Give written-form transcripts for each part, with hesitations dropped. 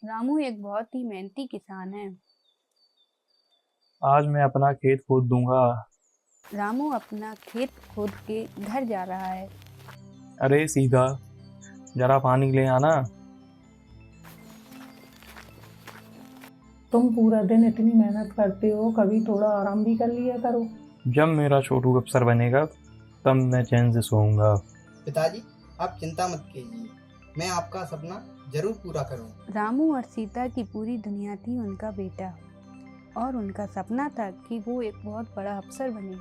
रामू एक बहुत ही मेहनती किसान है। आज मैं अपना खेत खोद दूंगा। रामू अपना खेत खोद के घर जा रहा है। अरे सीधा, जरा पानी ले आना। तुम पूरा दिन इतनी मेहनत करते हो, कभी थोड़ा आराम भी कर लिया करो। जब मेरा छोटू अफसर बनेगा तब मैं चैन से सोऊंगा। पिताजी, आप चिंता मत कीजिए, मैं आपका सपना जरूर पूरा करूंगा। रामू और सीता की पूरी दुनिया थी उनका बेटा, और उनका सपना था कि वो एक बहुत बड़ा अफसर बने।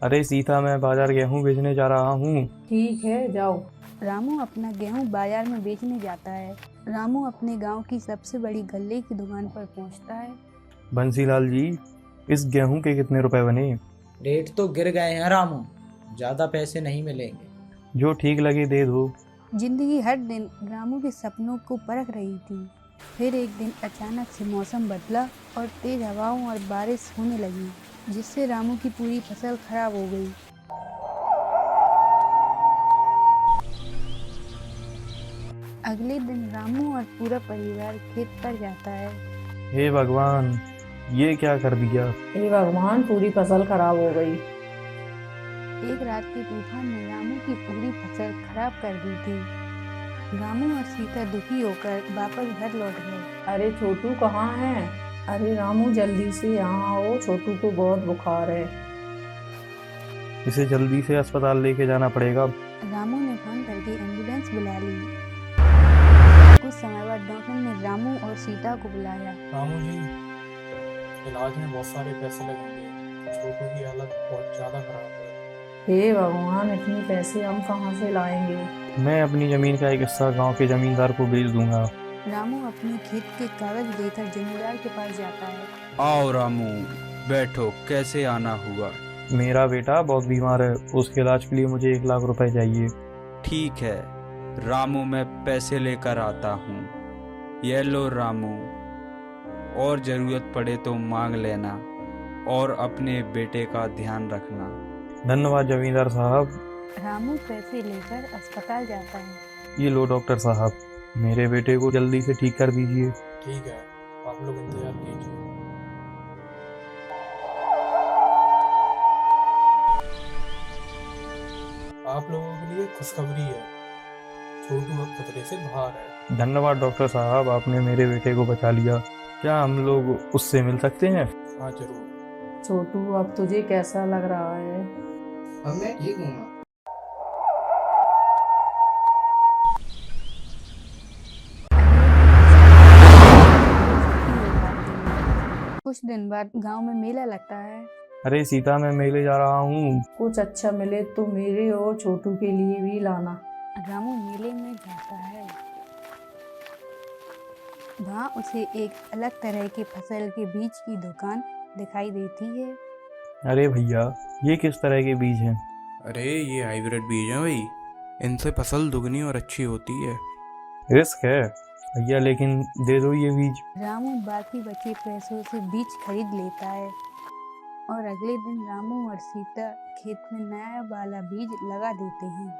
अरे सीता, मैं बाजार गेहूं बेचने जा रहा हूँ। ठीक है, जाओ। रामू अपना गेहूं बाजार में बेचने जाता है। रामू अपने गांव की सबसे बड़ी गल्ले की दुकान पर पहुंचता है। बंसीलाल जी, इस गेहूं के कितने रुपए बने? रेट तो गिर गए हैं रामू, ज्यादा पैसे नहीं मिलेंगे। जो ठीक लगे दे दो। जिंदगी हर दिन रामू के सपनों को परख रही थी। फिर एक दिन अचानक से मौसम बदला और तेज हवाओं और बारिश होने लगी, जिससे रामू की पूरी फसल खराब हो गई। अगले दिन रामू और पूरा परिवार खेत पर जाता है। हे भगवान, ये क्या कर दिया? हे भगवान, पूरी फसल खराब हो गई। एक रात के तूफान ने रामू की पूरी फसल खराब कर दी थी। रामू और सीता दुखी होकर वापस घर लौट गए। अरे छोटू कहाँ है? अरे रामू, जल्दी से यहाँ आओ, छोटू को बहुत बुखार है। इसे जल्दी से अस्पताल लेके जाना पड़ेगा। रामू ने फोन करके एम्बुलेंस बुला ली। कुछ समय बाद डॉक्टर ने रामू और सीता को बुलाया। रामू जी, इलाज में बहुत सारे पैसे लगेंगे। छोटू की हालत बहुत ज़्यादा खराब है। हे भगवान, इतने पैसे हम कहाँ से लाएंगे? मैं अपनी जमीन का एक हिस्सा गांव के जमींदार को बेच दूंगा। रामू अपने खेत के कागज देकर जमींदार के पास जाता है। आओ रामू, बैठो। कैसे आना हुआ? मेरा बेटा बहुत बीमार है, उसके इलाज के लिए मुझे 1 लाख रुपए चाहिए। ठीक है रामू, मैं पैसे लेकर आता हूँ। ये लो रामू, और ज़रूरत पड़े तो मांग लेना, और अपने बेटे का ध्यान रखना। धन्यवाद जमींदार साहब। रामू पैसे लेकर अस्पताल जाता है। ये लो डॉक्टर साहब, मेरे बेटे को जल्दी से ठीक कर दीजिए। ठीक है, आप लोग इंतजार कीजिए। आप लोगों के लिए खुशखबरी है, छोटू अब खतरे से बाहर है। धन्यवाद डॉक्टर साहब, आपने मेरे बेटे को बचा लिया। क्या हम लोग उससे मिल सकते हैं? हाँ जरूर। छोटू, अब तुझे कैसा लग रहा है? अब मैं ठीक हूँ माँ। कुछ दिन बाद गांव में मेला लगता है। अरे सीता, मैं मेले जा रहा हूँ। कुछ अच्छा मिले तो मेरे और छोटू के लिए भी लाना। रामू मेले में जाता है। वहाँ उसे एक अलग तरह के फसल के बीज की दुकान दिखाई देती है। अरे भैया, ये किस तरह के बीज हैं? अरे ये हाइब्रिड बीज हैं भाई, इनसे फसल दुगनी और अच्छी होती है। रिस्क है भैया, लेकिन दे दो ये बीज। रामू बाकी बचे पैसों से बीज खरीद लेता है, और अगले दिन रामू और सीता खेत में नया वाला बीज लगा देते हैं।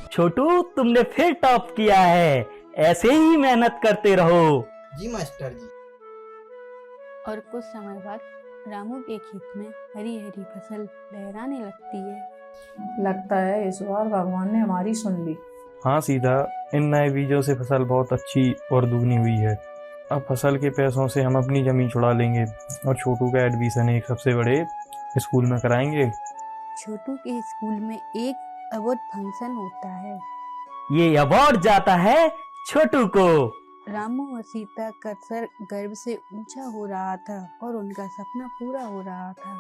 छोटू, तुमने फिर टॉप किया है, ऐसे ही मेहनत करते रहो। जी मास्टर जी। और कुछ समय बाद रामू के खेत में हरी हरी फसल लहराने लगती है। लगता है इस बार भगवान ने हमारी सुन ली। हाँ सीता, इन नए बीजों से फसल बहुत अच्छी और दुगनी हुई है। अब फसल के पैसों से हम अपनी जमीन छुड़ा लेंगे और छोटू का एडमिशन एक सबसे बड़े स्कूल में कराएंगे। छोटू के स्कूल में एक अवार्ड फंक्शन होता है। ये अवार्ड जाता है छोटू को। रामू और सीता का सर गर्व से ऊंचा हो रहा था और उनका सपना पूरा हो रहा था।